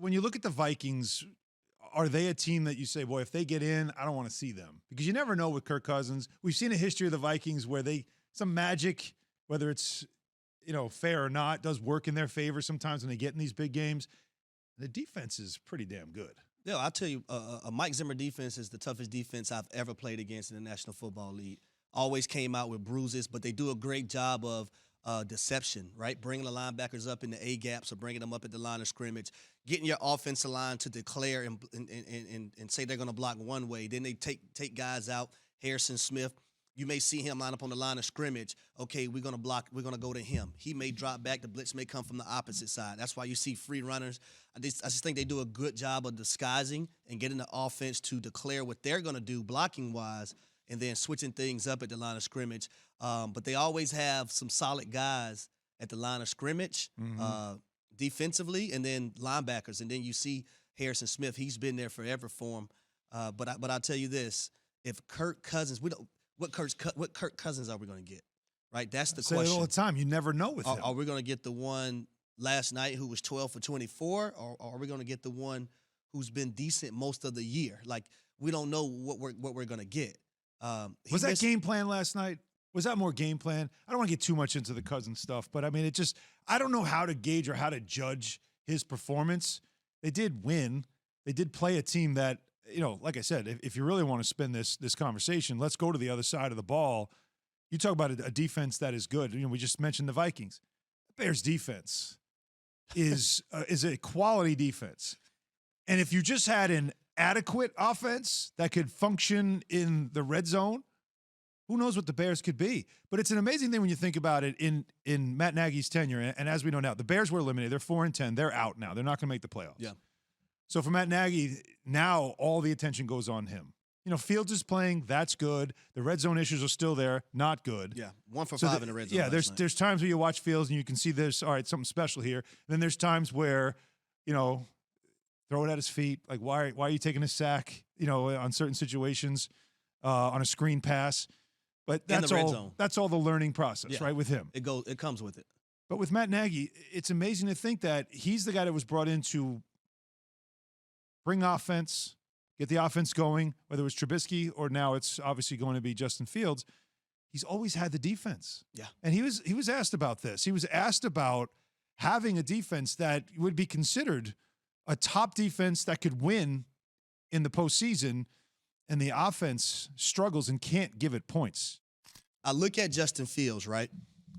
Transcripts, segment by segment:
when you look at the Vikings, are they a team that you say, boy, if they get in, I don't want to see them? Because you never know with Kirk Cousins. We've seen a history of the Vikings where some magic, whether it's, fair or not, does work in their favor sometimes when they get in these big games. The defense is pretty damn good. Yeah, I'll tell you, a Mike Zimmer defense is the toughest defense I've ever played against in the National Football League. Always came out with bruises, but they do a great job of deception, right? Bringing the linebackers up in the A-gaps or bringing them up at the line of scrimmage, getting your offensive line to declare and say they're going to block one way. Then they take guys out. Harrison Smith, you may see him line up on the line of scrimmage. Okay, we're going to block. We're going to go to him. He may drop back. The blitz may come from the opposite side. That's why you see free runners. I just think they do a good job of disguising and getting the offense to declare what they're going to do blocking-wise and then switching things up at the line of scrimmage. But they always have some solid guys at the line of scrimmage defensively and then linebackers. And then you see Harrison Smith. He's been there forever for him. But I'll tell you this. If Kirk Cousins – what Kirk Cousins are we going to get? Right? That's the question. I say it all the time. You never know with him. Are we going to get the one last night who was 12 for 24, or are we going to get the one who's been decent most of the year? Like, we don't know what we're going to get. Was that game plan last night? Was that more game plan? I don't want to get too much into the Cousins stuff, but I mean, I don't know how to gauge or how to judge his performance. They did win. They did play a team that, like I said, if you really want to spin this conversation, let's go to the other side of the ball. You talk about a defense that is good. We just mentioned the Vikings. The Bears defense is a quality defense. And if you just had an adequate offense that could function in the red zone, who knows what the Bears could be. But it's an amazing thing when you think about it in Matt Nagy's tenure. And as we know now, the Bears were eliminated. They're 4-10. They're out now. They're not going to make the playoffs. Yeah. So for Matt Nagy, now all the attention goes on him. Fields is playing. That's good. The red zone issues are still there. Not good. Yeah, 1 for 5 in the red zone. Yeah, there's times where you watch Fields and you can see there's, all right, something special here. And then there's times where, throw it at his feet. Like, why are you taking a sack, on certain situations, on a screen pass? But that's all. That's all the learning process, right, with him. It comes with it. But with Matt Nagy, it's amazing to think that he's the guy that was brought in to bring offense, get the offense going, whether it was Trubisky or now it's obviously going to be Justin Fields. He's always had the defense. Yeah. And he was asked about this. He was asked about having a defense that would be considered a top defense that could win in the postseason, and the offense struggles and can't give it points. I look at Justin Fields, right?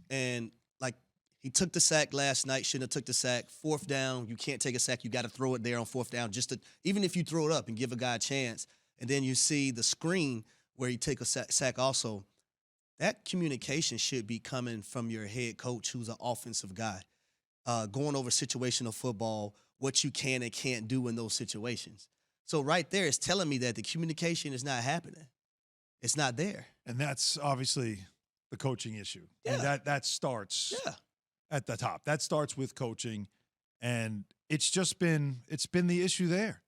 And, he took the sack last night, shouldn't have took the sack. 4th down, you can't take a sack. You got to throw it there on 4th down, even if you throw it up and give a guy a chance. And then you see the screen where you take a sack also. That communication should be coming from your head coach, who's an offensive guy, going over situational football, what you can and can't do in those situations. So right there, it's telling me that the communication is not happening. It's not there. And that's obviously the coaching issue. Yeah. I mean, that starts at the top. That starts with coaching, and it's been the issue there.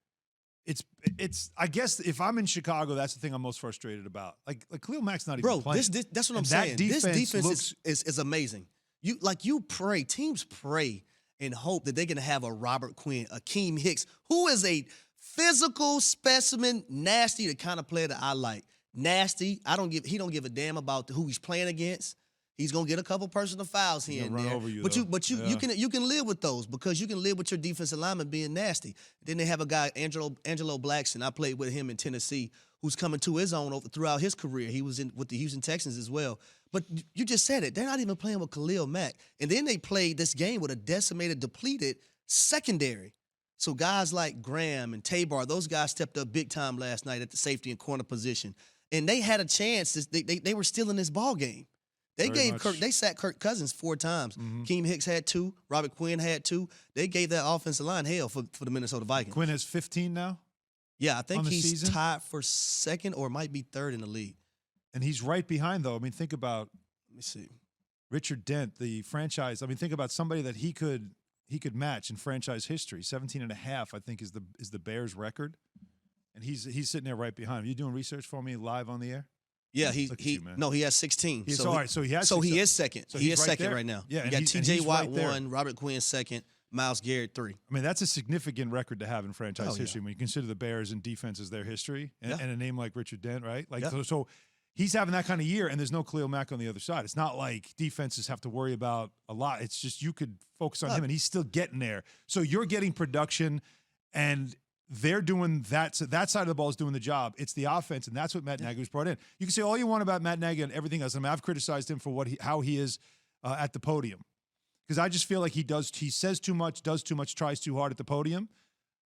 It's I guess if I'm in Chicago, that's the thing I'm most frustrated about. Like Khalil Mack's not even playing. That's what I'm saying. This defense is amazing. Teams pray and hope that they're going to have a Robert Quinn, Akeem Hicks, who is a physical specimen, nasty, the kind of player that I like. Nasty. He don't give a damn about who he's playing against. He's gonna get a couple personal fouls here and there. You can live with those because you can live with your defensive lineman being nasty. Then they have a guy, Angelo Blackson. I played with him in Tennessee, who's coming to his own throughout his career. He was with the Houston Texans as well. But you just said it. They're not even playing with Khalil Mack. And then they played this game with a decimated, depleted secondary. So guys like Graham and Tabor, those guys stepped up big time last night at the safety and corner position. And they had a chance. They were still in this ball game. They sacked Kirk Cousins 4 times. Akeem Hicks had 2. Robert Quinn had 2. They gave that offensive line hell for the Minnesota Vikings. Quinn has 15 now? Yeah, I think he's tied for 2nd or might be 3rd in the league. And he's right behind, though. I mean, think about let me see. Richard Dent, the franchise. I mean, think about somebody that he could match in franchise history. 17.5, I think, is the Bears' record. And he's sitting there right behind him. You doing research for me live on the air? Yeah, he has 16. He is second. So he is second. So he is right second there. right now. Yeah, you got T.J. Watt 1, Robert Quinn 2nd, Myles Garrett 3. I mean, that's a significant record to have in franchise history when you consider the Bears and defense as their history and a name like Richard Dent, right? Like, so he's having that kind of year, and there's no Khalil Mack on the other side. It's not like defenses have to worry about a lot. It's just you could focus on him, and he's still getting there. So you're getting production, and they're doing that. So that side of the ball is doing the job. It's the offense, and that's what Matt Nagy was brought in. You can say all you want about Matt Nagy and everything else. I mean, I've criticized him for how he is at the podium. Because I just feel like he says too much, does too much, tries too hard at the podium.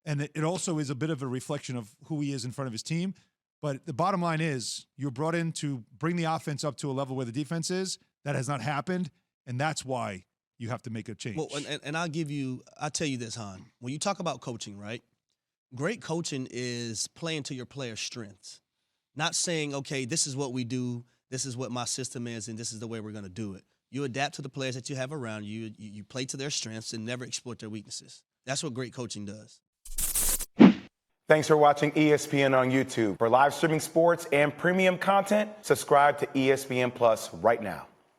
And it also is a bit of a reflection of who he is in front of his team. But the bottom line is you're brought in to bring the offense up to a level where the defense is. That has not happened. And that's why you have to make a change. Well, and I'll tell you this, Hahn. When you talk about coaching, right? Great coaching is playing to your players' strengths. Not saying, okay, this is what we do, this is what my system is, and this is the way we're going to do it. You adapt to the players that you have around you. You play to their strengths and never exploit their weaknesses. That's what great coaching does. Thanks for watching ESPN on YouTube. For live streaming sports and premium content, subscribe to ESPN Plus right now.